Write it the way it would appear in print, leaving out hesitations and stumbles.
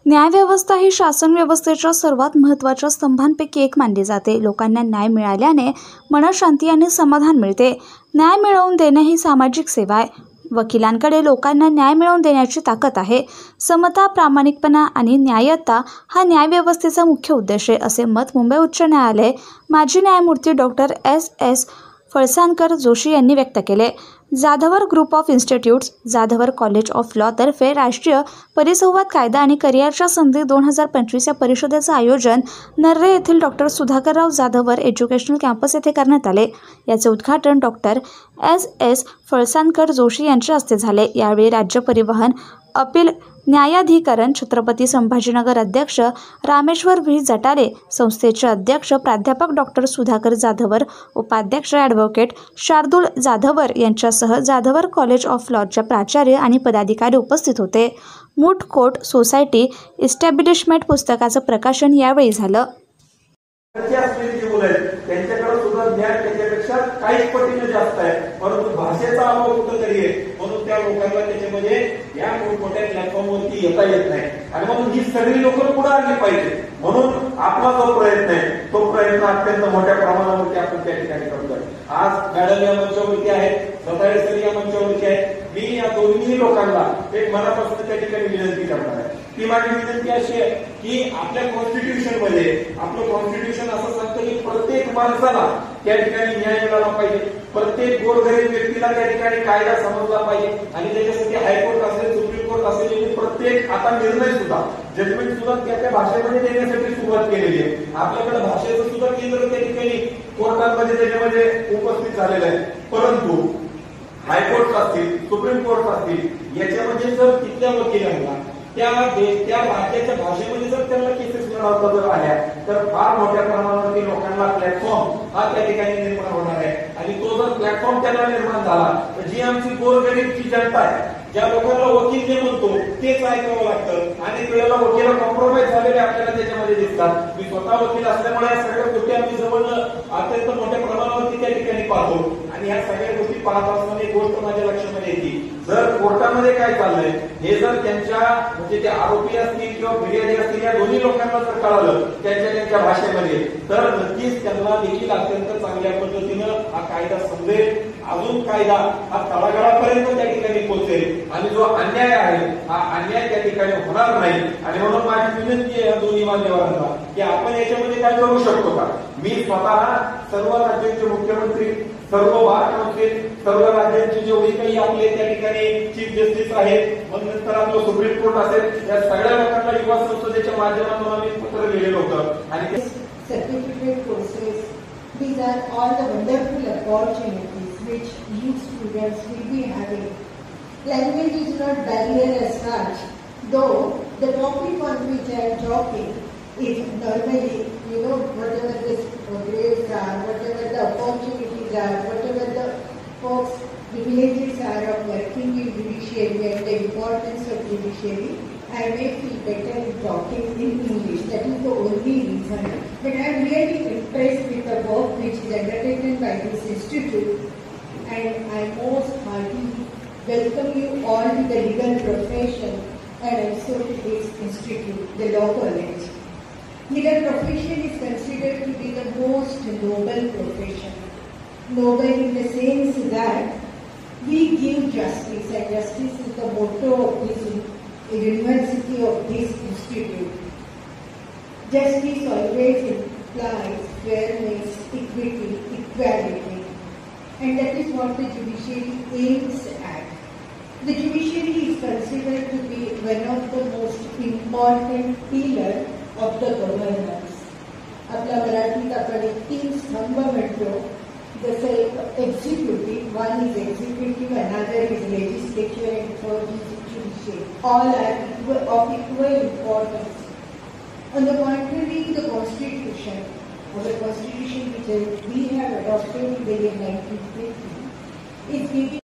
न्यायव्यवस्था ही शासन व्यवस्थेच्या सर्वात महत्त्वाच्या स्तंभांपैकी एक मानली जाते. लोकांना न्याय मिळाल्याने मनःशांती आणि समाधान मिळते. न्याय मिळवून देणे ही सामाजिक सेवा आहे. वकिलांकडे लोकांना न्याय मिळवून देण्याची ताकद आहे. समता, प्रामाणिकपणा आणि न्याय्यता हा न्यायव्यवस्थेचा मुख्य उद्देश आहे, असे मत मुंबई उच्च न्यायालय माजी न्यायमूर्ती डॉक्टर एस फळसाणकर जोशी यांनी व्यक्त केले. Jadhavar group of institutes, Jadhavar college of law तर्फे राष्ट्रीय परिसंवाद कायदा आणि करिअरच्या संधी 2025 या परिषदेचं आयोजन नर्रे येथील doctor Sudhakarrao Jadhavar educational campus येथे करण्यात आले. याचे उद्घाटन डॉक्टर एस फळसाणकर जोशी यांच्या हस्ते झाले. यावेळी राज्य परिवहन अपील न्यायाधिकरण छत्रपती संभाजीनगर अध्यक्ष रामेश्वर व्ही जटाले, संस्थेचे अध्यक्ष प्राध्यापक डॉक्टर सुधाकर जाधवर, उपाध्यक्ष ॲडव्होकेट शार्दूल जाधवर यांच्यासह जाधवर कॉलेज ऑफ लॉच्या प्राचार्य आणि पदाधिकारी उपस्थित होते. मूठ कोर्ट सोसायटी इस्टॅब्लिशमेंट पुस्तकाचं प्रकाशन यावेळी झालं. त्यांच्याकडे सुद्धा ज्ञान त्याच्यापेक्षा काहीच पटीने जास्त आहे, परंतु भाषेचा अभाव कुठेतरी आहे. म्हणून त्या लोकांना त्याच्यामध्ये या मोठमोठ्या प्लॅटफॉर्मवरती येता येत नाही आणि म्हणून ही सगळी लोक पुढे आली पाहिजे. म्हणून आपला जो प्रयत्न आहे तो प्रयत्न अत्यंत मोठ्या प्रमाणावरती आपण त्या ठिकाणी करतोय. आज मॅडम या मंचावरती आहेत, स्वतः सर या मंचावरती आहेत. मी या दोन्ही लोकांना एक मनापासून त्या ठिकाणी विनंती करणार आहे. ती माझी विनंती अशी आहे की आपल्या कॉन्स्टिट्यूशन मध्ये आपलं कॉन्स्टिट्यूशन असं सांगतं की प्रत्येक माणसाला त्या ठिकाणी न्याय मिळाला पाहिजे. प्रत्येक गोरगरीब व्यक्तीला त्या ठिकाणी कायदा समजला पाहिजे आणि त्याच्यासाठी हायकोर्ट असेल, सुप्रीम कोर्ट असेल, प्रत्येक आता निर्णय सुद्धा जजमेंट सुद्धा त्या भाषेमध्ये देण्यासाठी सुरुवात केलेली आहे. आपल्याकडे भाषेचं सुद्धा केंद्र त्या ठिकाणी कोर्टांमध्ये त्याच्यामध्ये उपस्थित झालेलं आहे. परंतु हायकोर्ट असतील, सुप्रीम कोर्ट असतील, याच्यामध्ये जर तिथल्या वकिलांना त्या राज्याच्या भाषेमध्ये जर त्यांना केसेस मिळवता जर आल्या तर फार मोठ्या प्रमाणावरती लोकांना प्लॅटफॉर्म हा त्या ठिकाणी निर्माण होणार आहे. आणि तो जर प्लॅटफॉर्म त्यांना निर्माण झाला तर जी आमची गोरगरीबची जनता आहे, ज्या लोकांना वकील जे म्हणतो तेच ऐकावं लागतं आणि वेळेला वकील कॉम्प्रोमाइज झालेले आपल्याला त्याच्यामध्ये दिसतात. मी स्वतः वकील असल्यामुळे या सगळ्या गोष्टी आम्ही जवळनं अत्यंत मोठ्या प्रमाणावरती त्या ठिकाणी पाहतो आणि ह्या सगळ्या गोष्टी पाहत असताना एक गोष्ट माझ्या लक्षामध्ये येते, जर कोर्टामध्ये काय चाललंय हे जर त्यांच्या म्हणजे ते आरोपी असतील किंवा फिर्यादी असतील या दोन्ही लोकांना जर कळालं त्यांच्या भाषेमध्ये तर नक्कीच त्यांना देखील अत्यंत चांगल्या पद्धतीनं हा कायदा समजेल. अजून कायदा हा तळागाळापर्यंत त्या ठिकाणी पोहोचेल आणि जो अन्याय आहे हा अन्याय त्या ठिकाणी होणार नाही. आणि म्हणून माझी विनंती आहे या दोन्ही मान्यवरांना की आपण याच्यामध्ये काय करू शकतो का. मी स्वतः सर्व राज्यांचे मुख्यमंत्री, सर्व महाराष्ट्राचे सर्व राज्यांचे जेवढी काही आपले त्या ठिकाणी चीफ जस्टिस आहेत, मग नंतर आपलं सुप्रीम कोर्ट असेल, या सगळ्या लोकांना युवा संसदेच्या माध्यमातून आम्ही पत्र लिहिलेलं होतं. आणि certificate courses, these are all the wonderful opportunities which you students will be having. Language is not barrier as such, though the topic on which I am talking is normally, whatever the grades are, whatever the opportunities are, whatever the folks privileges are of working in judiciary and the importance of judiciary, I may feel better in talking in English. That is the only reason. But I am really impressed with the work which is undertaken by this institute, and I most heartily welcome you all to the legal profession and also to this institute, the law college. Legal profession is considered to be the most noble profession. Noble in the sense that we give justice, and justice is the motto of this university, of this institute. Justice always implies fairness, equity, equality, and that is what the judiciary aims at. The judiciary is considered to be one of the most important pillars of the governance. आपल्या मराठीत आपण 3 स्तंभ म्हणतो, जसं एक executive, one is executive, another is legislature and third is judiciary. All are of equal importance. On the contrary, the constitution, or the constitution which we have adopted in the year 1950, is giving